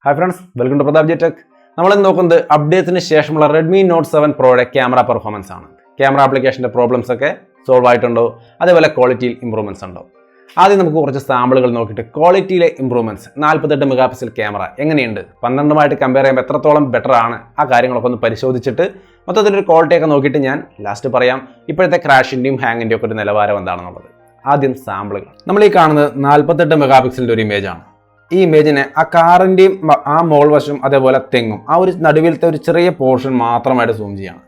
Hi friends, welcome to Pratap J tech. നമ്മളിന്ന് നോക്കുന്നത് അപ്ഡേറ്റ്സിന് ശേഷമുള്ള റെഡ്മി നോട്ട് 7 പ്രോയുടെ ക്യാമറ പെർഫോമൻസ് ആണ്. ക്യാമറ ആപ്ലിക്കേഷൻ്റെ പ്രോബ്ലംസ് ഒക്കെ സോൾവ് ആയിട്ടുണ്ടോ, അതേപോലെ ക്വാളിറ്റിയിൽ ഇമ്പ്രൂവ്മെൻറ്റ്സ് ഉണ്ടോ? ആദ്യം നമുക്ക് കുറച്ച് സാമ്പിളുകൾ നോക്കിയിട്ട് ക്വാളിറ്റിയിലെ ഇമ്പ്രൂവ്മെൻറ്റ്സ് 48 മെഗാ പിക്സൽ ക്യാമറ എങ്ങനെയുണ്ട്, 12 കമ്പയർ ചെയ്യുമ്പോൾ എത്രത്തോളം ബെറ്റർ ആണ്, ആ കാര്യങ്ങളൊക്കെ ഒന്ന് പരിശോധിച്ചിട്ട് മൊത്തത്തിലൊരു ക്വാളിറ്റിയൊക്കെ നോക്കിയിട്ട് ഞാൻ ലാസ്റ്റ് പറയാം ഇപ്പോഴത്തെ ക്രാഷിൻ്റെയും ഹാങ്ങിൻ്റെയും ഒക്കെ ഒരു നിലവാരം എന്താണെന്നുള്ളത്. ആദ്യം സാമ്പിളുകൾ. നമ്മൾ ഈ കാണുന്നത് 48 മെഗാ പിക്സലിൻ്റെ ഒരു ഇമേജാണ്. ഈ ഇമേജിനെ ആ കാറിൻ്റെയും ആ മോൾ വശം അതേപോലെ തെങ്ങും ആ ഒരു നടുവിലത്തെ ഒരു ചെറിയ പോർഷൻ മാത്രമായിട്ട് സൂം ചെയ്യണം.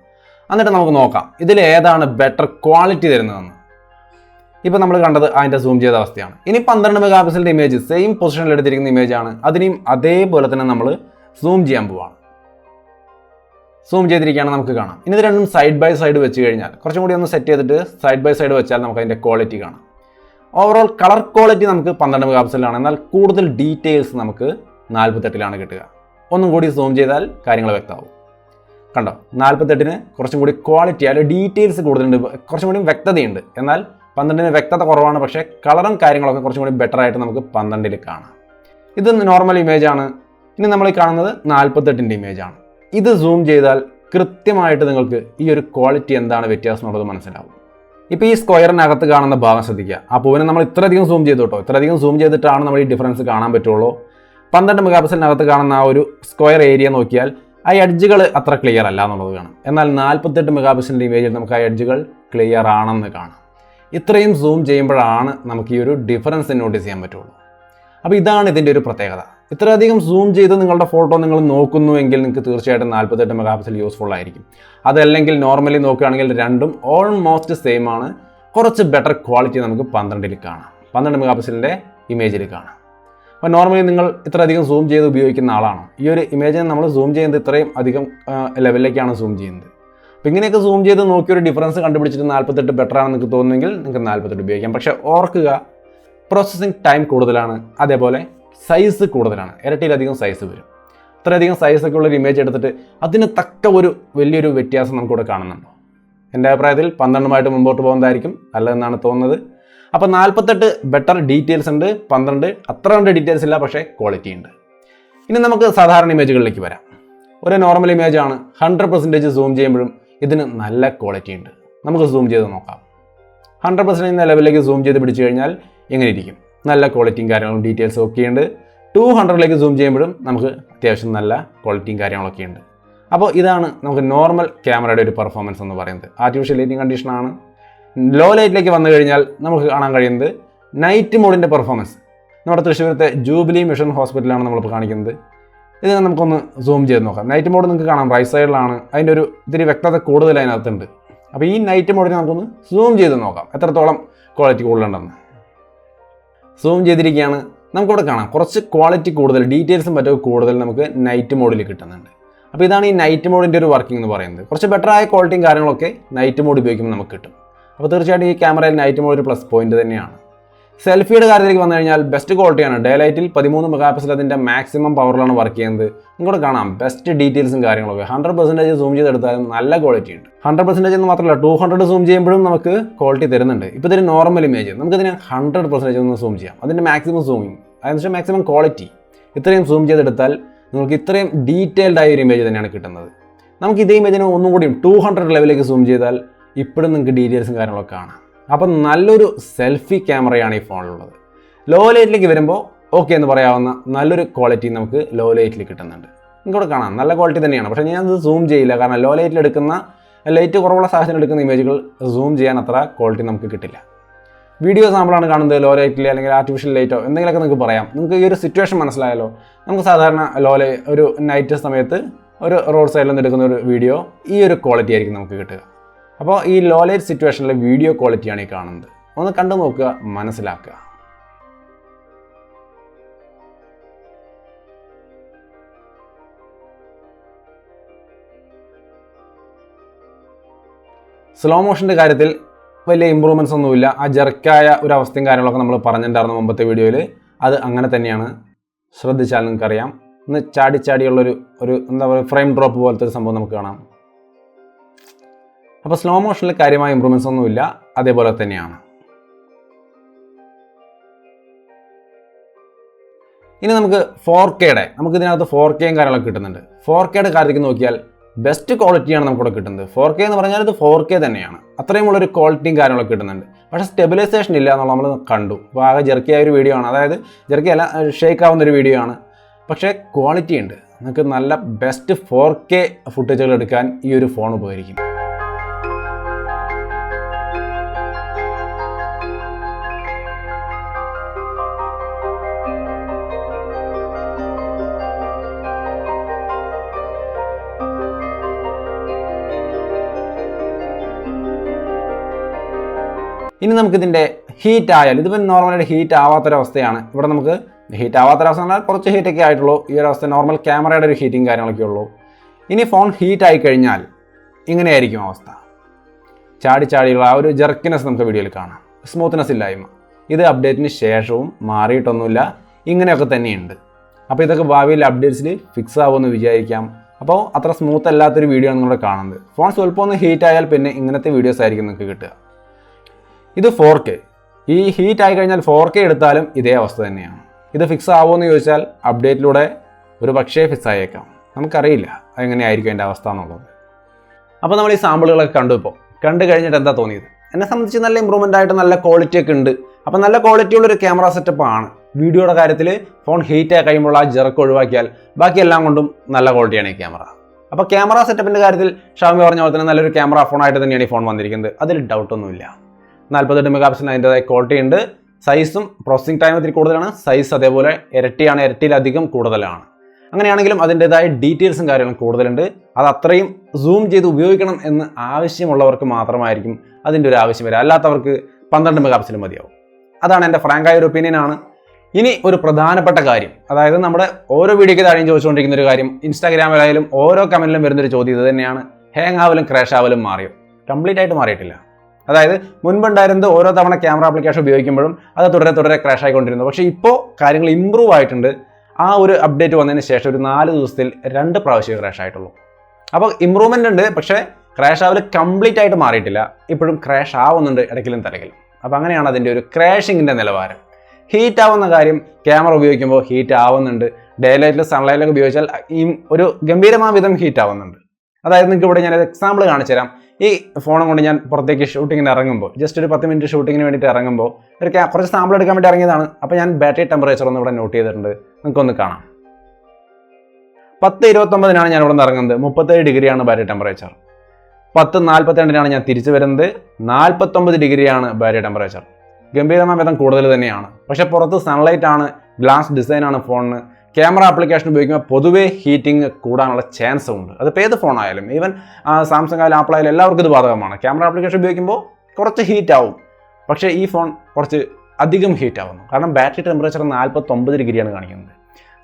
എന്നിട്ട് നമുക്ക് നോക്കാം ഇതിൽ ഏതാണ് ബെറ്റർ ക്വാളിറ്റി തരുന്നതെന്ന്. ഇപ്പം നമ്മൾ കണ്ടത് അതിൻ്റെ സൂം ചെയ്ത അവസ്ഥയാണ്. ഇനി 12 മെഗാ പിക്സലിൻ്റെ ഇമേജ് സെയിം പൊസിഷനിൽ എടുത്തിരിക്കുന്ന ഇമേജാണ്. അതിനെയും അതേപോലെ തന്നെ നമ്മൾ സൂം ചെയ്യാൻ പോവാണ്. സൂം ചെയ്തിരിക്കുകയാണ്, നമുക്ക് കാണാം. ഇനി ഇത് രണ്ടും സൈഡ് ബൈ സൈഡ് വെച്ച് കഴിഞ്ഞാൽ കുറച്ചും കൂടി ഒന്ന് സെറ്റ് ചെയ്തിട്ട് സൈഡ് ബൈ സൈഡ് വെച്ചാൽ നമുക്ക് അതിൻ്റെ ക്വാളിറ്റി കാണാം. ഓവറോൾ കളർ ക്വാളിറ്റി നമുക്ക് 12 മെഗാ പിക്സലാണ്, എന്നാൽ കൂടുതൽ ഡീറ്റെയിൽസ് നമുക്ക് 48 കിട്ടുക. ഒന്നും കൂടി സൂം ചെയ്താൽ കാര്യങ്ങൾ വ്യക്തമാവും. കണ്ടോ, 48 കുറച്ചും കൂടി ക്വാളിറ്റി അല്ലെങ്കിൽ ഡീറ്റെയിൽസ് കൂടുതലുണ്ട്, കുറച്ചും കൂടി വ്യക്തതയുണ്ട്. എന്നാൽ 12 വ്യക്തത കുറവാണ്, പക്ഷേ കളറും കാര്യങ്ങളൊക്കെ കുറച്ചും കൂടി ബെറ്റർ ആയിട്ട് നമുക്ക് 12 കാണാം. ഇത് നോർമൽ ഇമേജാണ്. ഇനി നമ്മൾ കാണുന്നത് 48 ഇമേജാണ്. ഇത് സൂം ചെയ്താൽ കൃത്യമായിട്ട് നിങ്ങൾക്ക് ഈ ഒരു ക്വാളിറ്റി എന്താണ് വ്യത്യാസം എന്നുള്ളത് മനസ്സിലാവും. ഇപ്പോൾ ഈ സ്ക്വയറിനകത്ത് കാണുന്ന ഭാഗം ശ്രദ്ധിക്കുക. ആ പൂവിനെ നമ്മൾ ഇത്രയധികം സൂം ചെയ്തു കേട്ടോ, ഇത്രയധികം സൂം ചെയ്തിട്ടാണ് നമ്മൾ ഈ ഡിഫറൻസ് കാണാൻ പറ്റുള്ളൂ. 12 മെഗാ പിക്സലിനകത്ത് കാണുന്ന ആ ഒരു സ്ക്വയർ ഏരിയ നോക്കിയാൽ ആ എഡ്ജുകൾ അത്ര ക്ലിയർ അല്ല എന്നുള്ളത് കാണാം. എന്നാൽ 48 മെഗാ പിക്സലിൻ്റെ ഇമേജിൽ നമുക്ക് ആ എഡ്ജുകൾ ക്ലിയർ ആണെന്ന് കാണാം. ഇത്രയും സൂം ചെയ്യുമ്പോഴാണ് നമുക്ക് ഈ ഒരു ഡിഫറൻസ് നോട്ടീസ് ചെയ്യാൻ പറ്റുള്ളൂ. അപ്പോൾ ഇതാണ് ഇതിൻ്റെ ഒരു പ്രത്യേകത. ഇത്രയധികം സൂം ചെയ്ത് നിങ്ങളുടെ ഫോട്ടോ നിങ്ങൾ നോക്കുന്നുവെങ്കിൽ നിങ്ങൾക്ക് തീർച്ചയായിട്ടും 48 മെഗാ പിക്സൽ യൂസ്ഫുൾ ആയിരിക്കും. അതല്ലെങ്കിൽ നോർമലി നോക്കുകയാണെങ്കിൽ രണ്ടും ഓൾമോസ്റ്റ് സെയിം ആണ്. കുറച്ച് ബെറ്റർ ക്വാളിറ്റി നമുക്ക് 12 കാണാം, 12 മെഗാ പിക്സലിൻ്റെ ഇമേജിൽ കാണാം. അപ്പോൾ നോർമലി നിങ്ങൾ ഇത്രയധികം സൂം ചെയ്ത് ഉപയോഗിക്കുന്ന ആളാണ്. ഈ ഒരു ഇമേജിനെ നമ്മൾ സൂം ചെയ്യുന്നത് ഇത്രയും അധികം ലെവലിലേക്കാണ് സൂം ചെയ്യുന്നത്. അപ്പോൾ ഇങ്ങനെയൊക്കെ സൂം ചെയ്ത് നോക്കിയൊരു ഡിഫറൻസ് കണ്ടുപിടിച്ചിട്ട് 48 ബെറ്റർ ആണെന്ന് നിങ്ങൾക്ക് തോന്നുമെങ്കിൽ നിങ്ങൾക്ക് 48 ഉപയോഗിക്കാം. പക്ഷേ ഓർക്കുക, പ്രോസസ്സിംഗ് ടൈം കൂടുതലാണ്, അതേപോലെ സൈസ് കൂടുതലാണ്. ഇരട്ടിയിലധികം സൈസ് വരും. ഇത്രയധികം സൈസൊക്കെ ഉള്ളൊരു ഇമേജ് എടുത്തിട്ട് അതിന് തക്ക ഒരു വലിയൊരു വ്യത്യാസം നമുക്കിവിടെ കാണുന്നുണ്ടോ? എൻ്റെ അഭിപ്രായത്തിൽ 12 മുമ്പോട്ട് പോകുന്നതായിരിക്കും നല്ലതെന്നാണ് തോന്നുന്നത്. അപ്പോൾ 48 ബെറ്റർ ഡീറ്റെയിൽസ് ഉണ്ട്, 12 അത്ര കണ്ട് ഡീറ്റെയിൽസ് ഇല്ല, പക്ഷേ ക്വാളിറ്റി ഉണ്ട്. ഇനി നമുക്ക് സാധാരണ ഇമേജുകളിലേക്ക് വരാം. ഒരു നോർമൽ ഇമേജാണ്. 100% സൂം ചെയ്യുമ്പോഴും ഇതിന് നല്ല ക്വാളിറ്റി ഉണ്ട്. നമുക്ക് സൂം ചെയ്ത് നോക്കാം. 100% ലെവലിലേക്ക് സൂം ചെയ്ത് പിടിച്ചു കഴിഞ്ഞാൽ എങ്ങനെ ഇരിക്കും? നല്ല ക്വാളിറ്റിയും കാര്യങ്ങളും ഡീറ്റെയിൽസും ഒക്കെയുണ്ട്. 200 സൂം ചെയ്യുമ്പോഴും നമുക്ക് അത്യാവശ്യം നല്ല ക്വാളിറ്റിയും കാര്യങ്ങളൊക്കെ ഉണ്ട്. അപ്പോൾ ഇതാണ് നമുക്ക് നോർമൽ ക്യാമറയുടെ ഒരു പെർഫോമൻസ് എന്ന് പറയുന്നത്. ആർട്ടിഫിഷ്യൽ ലൈറ്റിംഗ് കണ്ടീഷനാണ്. ലോ ലൈറ്റിലേക്ക് വന്നു കഴിഞ്ഞാൽ നമുക്ക് കാണാൻ കഴിയുന്നത് നൈറ്റ് മോഡിൻ്റെ പെർഫോമൻസ്. നമ്മുടെ തൃശ്ശൂരത്തെ ജൂബിലി മിഷൻ ഹോസ്പിറ്റലാണ് നമ്മളിപ്പോൾ കാണിക്കുന്നത്. ഇതിനെ നമുക്കൊന്ന് സൂം ചെയ്ത് നോക്കാം. നൈറ്റ് മോഡ് നിങ്ങൾക്ക് കാണാം, റൈറ്റ് സൈഡിലാണ്. അതിൻ്റെ ഒരു ഇത്തിരി വ്യക്തത കൂടുതൽ അതിനകത്തുണ്ട്. അപ്പോൾ ഈ നൈറ്റ് മോഡിനെ നമുക്കൊന്ന് സൂം ചെയ്ത് നോക്കാം എത്രത്തോളം ക്വാളിറ്റി കൂടുതലുണ്ടെന്ന്. സൂം ചെയ്തിരിക്കുകയാണ്. നമുക്കിവിടെ കാണാം കുറച്ച് ക്വാളിറ്റി കൂടുതൽ, ഡീറ്റെയിൽസും മറ്റൊക്കെ കൂടുതൽ നമുക്ക് നൈറ്റ് മോഡിൽ കിട്ടുന്നുണ്ട്. അപ്പോൾ ഇതാണ് ഈ നൈറ്റ് മോഡിൻ്റെ ഒരു വർക്കിംഗ് എന്ന് പറയുന്നത്. കുറച്ച് ബെറ്റർ ആയ ക്വാളിറ്റിയും കാര്യങ്ങളൊക്കെ നൈറ്റ് മോഡ് ഉപയോഗിക്കുമ്പോൾ നമുക്ക് കിട്ടും. അപ്പോൾ തീർച്ചയായിട്ടും ഈ ക്യാമറയിൽ നൈറ്റ് മോഡ് ഒരു പ്ലസ് പോയിന്റ് തന്നെയാണ്. സെൽഫിയുടെ കാര്യത്തിലേക്ക് വന്നു കഴിഞ്ഞാൽ ബെസ്റ്റ് ക്വാളിറ്റിയാണ്. ഡേ ലൈറ്റിൽ 13 മെഗാ പിക്സൽ അതിൻ്റെ മാക്സിമം പവറിലാണ് വർക്ക് ചെയ്യുന്നത്. നിങ്ങൾക്കിവിടെ കാണാം ബെസ്റ്റ് ഡീറ്റെയിൽസും കാര്യങ്ങളൊക്കെ. 100% സൂം ചെയ്തെടുത്താലും നല്ല ക്വാളിറ്റി ഉണ്ട്. 100% എന്ന് മാത്രമല്ല 200 സൂം ചെയ്യുമ്പോഴും നമുക്ക് ക്വാളിറ്റി തരുന്നുണ്ട്. ഇപ്പോൾ ഇതൊരു നോർമൽ ഇമേജ്, നമുക്കിതിന് 100% ഒന്ന് സൂം ചെയ്യാം. അതിൻ്റെ മാക്സിമം സൂമിങ്, അതിനുശേഷം മാക്സിമം ക്വാളിറ്റി. ഇത്രയും സൂം ചെയ്തെടുത്താൽ നിങ്ങൾക്ക് ഇത്രയും ഡീറ്റെയിൽഡ് ആയ ഒരു ഇമേജ് തന്നെയാണ് കിട്ടുന്നത്. നമുക്ക് ഇതേ ഇമേജിനെ ഒന്നും കൂടിയും 200 ലെവലിലേക്ക് സൂം ചെയ്താൽ ഇപ്പോഴും നിങ്ങൾക്ക് ഡീറ്റെയിൽസും കാര്യങ്ങളൊക്കെ കാണാം. അപ്പം നല്ലൊരു സെൽഫി ക്യാമറയാണ് ഈ ഫോണിലുള്ളത്. ലോ ലൈറ്റിലേക്ക് വരുമ്പോൾ ഓക്കെ എന്ന് പറയാവുന്ന നല്ലൊരു ക്വാളിറ്റി നമുക്ക് ലോ ലൈറ്റിൽ കിട്ടുന്നുണ്ട്. നിങ്ങൾക്കിവിടെ കാണാം നല്ല ക്വാളിറ്റി തന്നെയാണ്. പക്ഷേ ഞാനത് സൂം ചെയ്യില്ല, കാരണം ലോ ലൈറ്റിൽ എടുക്കുന്ന, ലൈറ്റ് കുറവുള്ള സാഹചര്യം എടുക്കുന്ന ഇമേജുകൾ സൂം ചെയ്യാൻ അത്ര ക്വാളിറ്റി നമുക്ക് കിട്ടില്ല. വീഡിയോ സാമ്പിളാണ് കാണുന്നത്. ലോ ലൈറ്റിൽ അല്ലെങ്കിൽ ആർട്ടിഫിഷ്യൽ ലൈറ്റോ എന്തെങ്കിലുമൊക്കെ നിങ്ങൾക്ക് പറയാം. നിങ്ങൾക്ക് ഈ ഒരു സിറ്റുവേഷൻ മനസ്സിലായല്ലോ. നമുക്ക് സാധാരണ ഒരു നൈറ്റ് സമയത്ത് ഒരു റോഡ് സൈഡിൽ നിന്ന് എടുക്കുന്ന ഒരു വീഡിയോ ഈ ഒരു ക്വാളിറ്റി ആയിരിക്കും നമുക്ക് കിട്ടുക. അപ്പോൾ ഈ ലോ ലൈറ്റ് സിറ്റുവേഷനിലെ വീഡിയോ ക്വാളിറ്റിയാണ് ഈ കാണുന്നത്. ഒന്ന് കണ്ടു നോക്കുക, മനസ്സിലാക്കുക. സ്ലോ മോഷൻ്റെ കാര്യത്തിൽ വലിയ ഇമ്പ്രൂവ്മെൻറ്റ്സ് ഒന്നുമില്ല. ആ ജെർക്കായ ഒരു അവസ്ഥയും കാര്യങ്ങളൊക്കെ നമ്മൾ പറഞ്ഞിട്ടുണ്ടായിരുന്നു മുമ്പത്തെ വീഡിയോയിൽ. അത് അങ്ങനെ തന്നെയാണ്. ശ്രദ്ധിച്ചാൽ നിങ്ങൾക്കറിയാം. ഒന്ന് ചാടിയുള്ളൊരു എന്താ പറയുക, ഫ്രെയിം ഡ്രോപ്പ് പോലത്തെ ഒരു സംഭവം നമുക്ക് കാണാം. അപ്പോൾ സ്ലോ മോഷനിൽ കാര്യമായ ഇമ്പ്രൂവ്മെൻറ്റ്സ് ഒന്നുമില്ല, അതേപോലെ തന്നെയാണ്. ഇനി നമുക്ക് 4Kയുടെ നമുക്ക് ഇതിനകത്ത് 4Kയും കാര്യങ്ങളൊക്കെ കിട്ടുന്നുണ്ട്. 4Kയുടെ കാര്യത്തിൽ നോക്കിയാൽ ബെസ്റ്റ് ക്വാളിറ്റിയാണ് നമുക്കിവിടെ കിട്ടുന്നത്. 4K എന്ന് പറഞ്ഞാൽ ഇത് 4K തന്നെയാണ്. അത്രയും ഉള്ളൊരു ക്വാളിറ്റിയും കാര്യങ്ങളൊക്കെ കിട്ടുന്നുണ്ട്. പക്ഷേ സ്റ്റെബിലൈസേഷൻ ഇല്ല എന്നുള്ള നമ്മൾ കണ്ടു. അപ്പോൾ ആകെ ജെർക്കിയായ ഒരു വീഡിയോ ആണ്, അതായത് ജെർക്കി അല്ല, ഷേക്ക് ആവുന്നൊരു വീഡിയോ ആണ്. പക്ഷേ ക്വാളിറ്റി ഉണ്ട്. നിങ്ങൾക്ക് നല്ല ബെസ്റ്റ് 4K ഫുട്ടേജുകൾ എടുക്കാൻ ഈ ഒരു ഫോൺ ഉപകരിക്കും. ഇനി നമുക്കിതിൻ്റെ ഹീറ്റ് ആയാൽ ഇതിപ്പോൾ നോർമലായിട്ട് ഹീറ്റ് ആവാത്തൊരവസ്ഥയാണ്. ഇവിടെ നമുക്ക് ഹീറ്റ് ആവാത്തൊരവസ്ഥ എന്നാൽ കുറച്ച് ഹീറ്റൊക്കെ ആയിട്ടുള്ളൂ. ഈ ഒരു അവസ്ഥ നോർമൽ ക്യാമറയുടെ ഒരു ഹീറ്റിങ് കാര്യങ്ങളൊക്കെ ഉള്ളൂ. ഇനി ഫോൺ ഹീറ്റ് ആയി കഴിഞ്ഞാൽ ഇങ്ങനെയായിരിക്കും അവസ്ഥ. ചാടിയുള്ള ആ ഒരു ജെർക്കിനെസ് നമുക്ക് വീഡിയോയിൽ കാണാം. സ്മൂത്ത്നെസ് ഇല്ലായ്മ. ഇത് അപ്ഡേറ്റിന് ശേഷവും മാറിയിട്ടൊന്നുമില്ല, ഇങ്ങനെയൊക്കെ തന്നെയുണ്ട്. അപ്പോൾ ഇതൊക്കെ ഭാവിയിൽ അപ്ഡേറ്റ്സിൽ ഫിക്സ് ആവുമെന്ന് വിചാരിക്കാം. അപ്പോൾ അത്ര സ്മൂത്ത് അല്ലാത്തൊരു വീഡിയോ ആണ് നിങ്ങളുടെ കാണുന്നത്. ഫോൺ സ്വല്പം ഒന്ന് ഹീറ്റ് ആയാൽ പിന്നെ ഇങ്ങനത്തെ വീഡിയോസ് ആയിരിക്കും നിങ്ങൾക്ക് കിട്ടുക. ഇത് 4K. ഈ ഹീറ്റ് ആയി കഴിഞ്ഞാൽ 4K എടുത്താലും ഇതേ അവസ്ഥ തന്നെയാണ്. ഇത് ഫിക്സ് ആവുമെന്ന് ചോദിച്ചാൽ അപ്ഡേറ്റിലൂടെ ഒരു പക്ഷേ ഫിക്സ് ആയേക്കാം. നമുക്കറിയില്ല അതെങ്ങനെയായിരിക്കും എൻ്റെ അവസ്ഥ എന്നുള്ളത്. അപ്പോൾ നമ്മൾ ഈ സാമ്പിളുകളൊക്കെ കണ്ടു കഴിഞ്ഞിട്ട് എന്താ തോന്നിയത്? എന്നെ സംബന്ധിച്ച് നല്ല ഇമ്പ്രൂവ്മെൻ്റ് ആയിട്ട് നല്ല ക്വാളിറ്റി ഒക്കെ ഉണ്ട്. അപ്പോൾ നല്ല ക്വാളിറ്റിയുള്ളൊരു ക്യാമറ സെറ്റപ്പ് ആണ്. വീഡിയോയുടെ കാര്യത്തിൽ ഫോൺ ഹീറ്റ് ആയി കഴിയുമ്പോൾ ആ ജെർക്ക് ഒഴിവാക്കിയാൽ ബാക്കിയെല്ലാം കൊണ്ടും നല്ല ക്വാളിറ്റിയാണ് ഈ ക്യാമറ. അപ്പോൾ ക്യാമറ സെറ്റപ്പിൻ്റെ കാര്യത്തിൽ ഷാമി പറഞ്ഞ പോലെ തന്നെ നല്ലൊരു ക്യാമറ ഫോണായിട്ട് തന്നെയാണ് ഈ ഫോൺ വന്നിരിക്കുന്നത്. അതിൽ ഡൗട്ടൊന്നുമില്ല. 48 മെഗാ പിക്സൽ അതിൻ്റെതായ ക്വാളിറ്റി ഉണ്ട്. സൈസും പ്രോസസ്സിംഗ് ടൈം ഇത്തിരി കൂടുതലാണ്. സൈസ് അതേപോലെ ഇരട്ടിയിലധികം കൂടുതലാണ്. അങ്ങനെയാണെങ്കിലും അതിൻ്റെതായ ഡീറ്റെയിൽസും കാര്യങ്ങളും കൂടുതലുണ്ട്. അത് അത്രയും സൂം ചെയ്ത് ഉപയോഗിക്കണം എന്ന് ആവശ്യമുള്ളവർക്ക് മാത്രമായിരിക്കും അതിൻ്റെ ഒരു ആവശ്യം വരിക. അല്ലാത്തവർക്ക് 12 മെഗാ പിക്സൽ മതിയാവും. അതാണ് എൻ്റെ ഫ്രാങ്കായ ഒരു ഒപ്പീനിയനാണ്. ഇനി ഒരു പ്രധാനപ്പെട്ട കാര്യം, അതായത് നമ്മുടെ ഓരോ വീഡിയോയ്ക്ക് താഴെയും ചോദിച്ചുകൊണ്ടിരിക്കുന്ന ഒരു കാര്യം, ഇൻസ്റ്റാഗ്രാമിലായാലും ഓരോ കമൻറ്റിലും വരുന്നൊരു ചോദ്യം ഇത് തന്നെയാണ്: ഹാങ് ആവലും ക്രാഷ് ആവലും മാറിയോ? കംപ്ലീറ്റ് ആയിട്ട് മാറിയിട്ടില്ല. അതായത് മുൻപുണ്ടായിരുന്നത് ഓരോ തവണ ക്യാമറ ആപ്ലിക്കേഷൻ ഉപയോഗിക്കുമ്പോഴും അത് തുടരെ ക്രാഷ് ആയിക്കൊണ്ടിരുന്നു. പക്ഷേ ഇപ്പോൾ കാര്യങ്ങൾ ഇമ്പ്രൂവ് ആയിട്ടുണ്ട്. ആ ഒരു അപ്ഡേറ്റ് വന്നതിന് ശേഷം ഒരു 4 ദിവസത്തിൽ 2 പ്രാവശ്യം ക്രാഷ് ആയിട്ടുള്ളൂ. അപ്പോൾ ഇമ്പ്രൂവ്മെൻ്റ് ഉണ്ട്, പക്ഷേ ക്രാഷ് ആവൽ കംപ്ലീറ്റ് ആയിട്ട് മാറിയിട്ടില്ല. ഇപ്പോഴും ക്രാഷ് ആവുന്നുണ്ട് ഇടയ്ക്കിലും തിരക്കിലും. അപ്പോൾ അങ്ങനെയാണ് അതിൻ്റെ ഒരു ക്രാഷിങ്ങിൻ്റെ നിലവാരം. ഹീറ്റ് ആവുന്ന കാര്യം, ക്യാമറ ഉപയോഗിക്കുമ്പോൾ ഹീറ്റ് ആവുന്നുണ്ട്. ഡേ ലൈറ്റിൽ സൺലൈറ്റിലൊക്കെ ഉപയോഗിച്ചാൽ ഈ ഒരു ഗംഭീരമായ വിധം ഹീറ്റ് ആവുന്നുണ്ട്. അതായത് നിങ്ങൾക്ക് ഇവിടെ ഞാനൊരു എക്സാമ്പിൾ കാണിച്ചു തരാം. ഈ ഫോണും കൊണ്ട് ഞാൻ പുറത്തേക്ക് ഷൂട്ടിങ്ങിന് ഇറങ്ങുമ്പോൾ, ജസ്റ്റ് ഒരു 10 മിനിറ്റ് ഷൂട്ടിങ്ങിന് വേണ്ടിയിട്ട് ഇറങ്ങുമ്പോൾ കുറച്ച് സാമ്പിൾ എടുക്കാൻ വേണ്ടി ഇറങ്ങിയതാണ്. അപ്പോൾ ഞാൻ ബാറ്ററി ടെമ്പറേച്ചർ ഒന്ന് ഇവിടെ നോട്ട് ചെയ്തിട്ടുണ്ട്, നിങ്ങൾക്കൊന്ന് കാണാം. 10:29 ഞാൻ ഇവിടെ നിന്ന് ഇറങ്ങുന്നത്. 37 ഡിഗ്രിയാണ് ബാറ്ററി ടെമ്പറേച്ചർ. 10:42 ഞാൻ തിരിച്ചു വരുന്നത്. 49 ഡിഗ്രിയാണ് ബാറ്ററി ടെമ്പറേച്ചർ. ഗംഭീരമായ വിധം കൂടുതൽ തന്നെയാണ്. പക്ഷേ പുറത്ത് സൺലൈറ്റ് ആണ്, ഗ്ലാസ് ഡിസൈനാണ് ഫോണിന്. ക്യാമറ ആപ്ലിക്കേഷൻ ഉപയോഗിക്കുമ്പോൾ പൊതുവേ ഹീറ്റിംഗ് കൂടാനുള്ള ചാൻസ് ഉണ്ട്. അതിപ്പോൾ ഏത് ഫോണായാലും, ഈവൻ സാംസങ് ആയാലും ആപ്പിൾ ആയാലും എല്ലാവർക്കും ഇത് ബാധകമാണ്. ക്യാമറ ആപ്ലിക്കേഷൻ ഉപയോഗിക്കുമ്പോൾ കുറച്ച് ഹീറ്റ് ആവും. പക്ഷേ ഈ ഫോൺ കുറച്ച് അധികം ഹീറ്റ് ആവുന്നു. കാരണം ബാറ്ററി ടെമ്പറേച്ചർ 49 ഡിഗ്രിയാണ് കാണിക്കുന്നത്.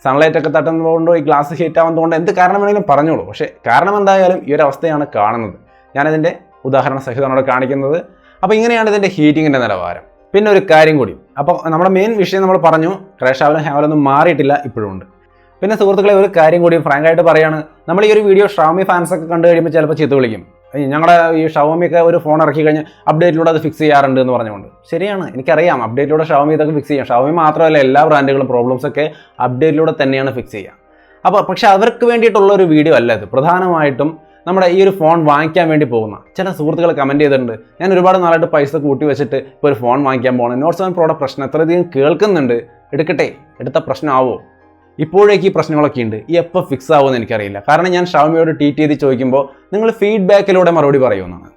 സൺലൈറ്റ് ഒക്കെ തട്ടുന്നതുകൊണ്ടോ ഈ ഗ്ലാസ് ഹീറ്റ് ആവുന്നതുകൊണ്ട് എന്ത് കാരണം വേണമെങ്കിലും പറഞ്ഞോളൂ. പക്ഷേ കാരണം എന്തായാലും ഈ ഒരു അവസ്ഥയാണ് കാണുന്നത്. ഞാനതിൻ്റെ ഉദാഹരണ സഹിതമാണ് കാണിക്കുന്നത്. അപ്പോൾ ഇങ്ങനെയാണ് ഇതിൻ്റെ ഹീറ്റിങ്ങിൻ്റെ നിലവാരം. പിന്നെ ഒരു കാര്യം കൂടി, അപ്പോൾ നമ്മുടെ മെയിൻ വിഷയം നമ്മൾ പറഞ്ഞു, ക്രാഷ് ആവലും ഹാവലൊന്നും മാറിയിട്ടില്ല, ഇപ്പോഴും ഉണ്ട്. പിന്നെ സുഹൃത്തുക്കളെ ഒരു കാര്യം കൂടി ഫ്രാങ്കായിട്ട് പറയാണ്, നമ്മൾ ഈ ഒരു വീഡിയോ ഷവമി ഫാൻസൊക്കെ കണ്ടു കഴിയുമ്പോൾ ചിലപ്പോൾ ചീത്ത വിളിക്കും. ഞങ്ങളുടെ ഈ ഷവമിയൊക്കെ ഒരു ഫോൺ ഇറക്കി കഴിഞ്ഞാൽ അപ്ഡേറ്റിലൂടെ അത് ഫിക്സ് ചെയ്യാറുണ്ട് എന്ന് പറഞ്ഞുകൊണ്ട്. ശരിയാണ്, എനിക്കറിയാം അപ്ഡേറ്റിലൂടെ ഷവമി ഇതൊക്കെ ഫിക്സ് ചെയ്യാം. ഷവമി മാത്രമല്ല, എല്ലാ ബ്രാൻഡുകളും പ്രോബ്ലംസൊക്കെ അപ്ഡേറ്റിലൂടെ തന്നെയാണ് ഫിക്സ് ചെയ്യുക. അപ്പോൾ പക്ഷേ അവർക്ക് വേണ്ടിയിട്ടുള്ള ഒരു വീഡിയോ അല്ല ഇത്. പ്രധാനമായിട്ടും നമ്മുടെ ഈ ഒരു ഫോൺ വാങ്ങിക്കാൻ വേണ്ടി പോകുന്ന ചില സുഹൃത്തുക്കൾ കമൻറ്റ് ചെയ്തിട്ടുണ്ട്, ഞാൻ ഒരുപാട് നാളായിട്ട് പൈസ കൂട്ടി വെച്ചിട്ട് ഇപ്പോൾ ഒരു ഫോൺ വാങ്ങിക്കാൻ പോകണം, നോട്ട് 7 പ്രോയുടെ പ്രശ്നം എത്രയധികം കേൾക്കുന്നുണ്ട്, എടുക്കട്ടെ, എടുത്ത പ്രശ്നമാവോ? ഇപ്പോഴേക്ക് ഈ പ്രശ്നങ്ങളൊക്കെ ഉണ്ട്, ഈ എപ്പോൾ ഫിക്സ് ആവുമെന്ന് എനിക്കറിയില്ല. കാരണം ഞാൻ ഷവമിയോട് ട്വീറ്റ് ചെയ്ത് ചോദിക്കുമ്പോൾ നിങ്ങൾ ഫീഡ്ബാക്കിലൂടെ മറുപടി പറയുമെന്നാണ്.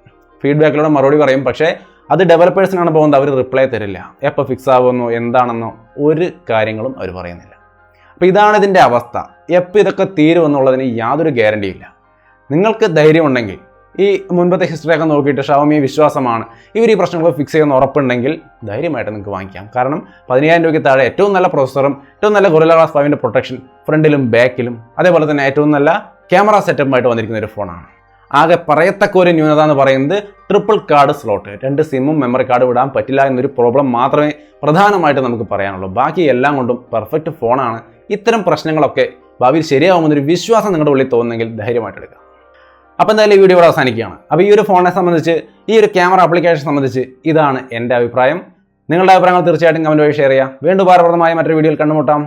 ഫീഡ്ബാക്കിലൂടെ മറുപടി പറയും, പക്ഷേ അത് ഡെവലപ്പേഴ്സിനാണ് പോകുന്നത്. അവർ റിപ്ലൈ തരില്ല. എപ്പോൾ ഫിക്സ് ആവുമെന്നോ എന്താണെന്നോ ഒരു കാര്യങ്ങളും അവർ പറയുന്നില്ല. അപ്പോൾ ഇതാണ് ഇതിൻ്റെ അവസ്ഥ. എപ്പോൾ ഇതൊക്കെ തീരുമെന്നുള്ളതിന് യാതൊരു ഗ്യാരണ്ടിയില്ല. നിങ്ങൾക്ക് ധൈര്യം ഉണ്ടെങ്കിൽ, ഈ മുൻപത്തെ ഹിസ്റ്ററിയൊക്കെ നോക്കിയിട്ട് ഷവമി വിശ്വാസമാണ്, ഇവർ ഈ പ്രശ്നങ്ങൾ ഫിക്സ് ചെയ്യുന്ന ഉറപ്പുണ്ടെങ്കിൽ ധൈര്യമായിട്ട് നിങ്ങൾക്ക് വാങ്ങിക്കാം. കാരണം 10,000 രൂപയ്ക്ക് താഴെ ഏറ്റവും നല്ല പ്രോസസ്സറും ഏറ്റവും നല്ല ഗൊറില്ല ഗ്ലാസ് 5ൻ്റെ പ്രൊട്ടക്ഷൻ ഫ്രണ്ടിലും ബാക്കിലും, അതേപോലെ തന്നെ ഏറ്റവും നല്ല ക്യാമറ സെറ്റപ്പുമായിട്ട് വന്നിരിക്കുന്ന ഒരു ഫോണാണ്. ആകെ പറയത്തക്ക ഒരു ന്യൂനത എന്ന് പറയുന്നത് ട്രിപ്പിൾ കാർഡ് സ്ലോട്ട്, 2 സിമ്മും മെമ്മറി കാർഡ് വിടാൻ പറ്റില്ല എന്നൊരു പ്രോബ്ലം മാത്രമേ പ്രധാനമായിട്ട് നമുക്ക് പറയാനുള്ളൂ. ബാക്കി എല്ലാം കൊണ്ടും പെർഫെക്റ്റ് ഫോണാണ്. ഇത്തരം പ്രശ്നങ്ങളൊക്കെ ഭാവിയിൽ ശരിയാവുമെന്നൊരു വിശ്വാസം നിങ്ങളുടെ ഉള്ളിൽ തോന്നുന്നെങ്കിൽ ധൈര്യമായിട്ട് എടുക്കുക. അപ്പോൾ എന്തായാലും ഈ വീഡിയോ ഇവിടെ അവസാനിക്കുകയാണ്. അപ്പോൾ ഈ ഒരു ഫോണിനെ സംബന്ധിച്ച്, ഈ ഒരു ക്യാമറ ആപ്ലിക്കേഷൻ സംബന്ധിച്ച് ഇതാണ് എൻ്റെ അഭിപ്രായം. നിങ്ങളുടെ അഭിപ്രായങ്ങൾ തീർച്ചയായിട്ടും കമൻറ്റ് വഴി ഷെയർ ചെയ്യുക. വീണ്ടും ഉപകാരപ്രദമായ മറ്റൊരു വീഡിയോയിൽ കണ്ടുമുട്ടാം.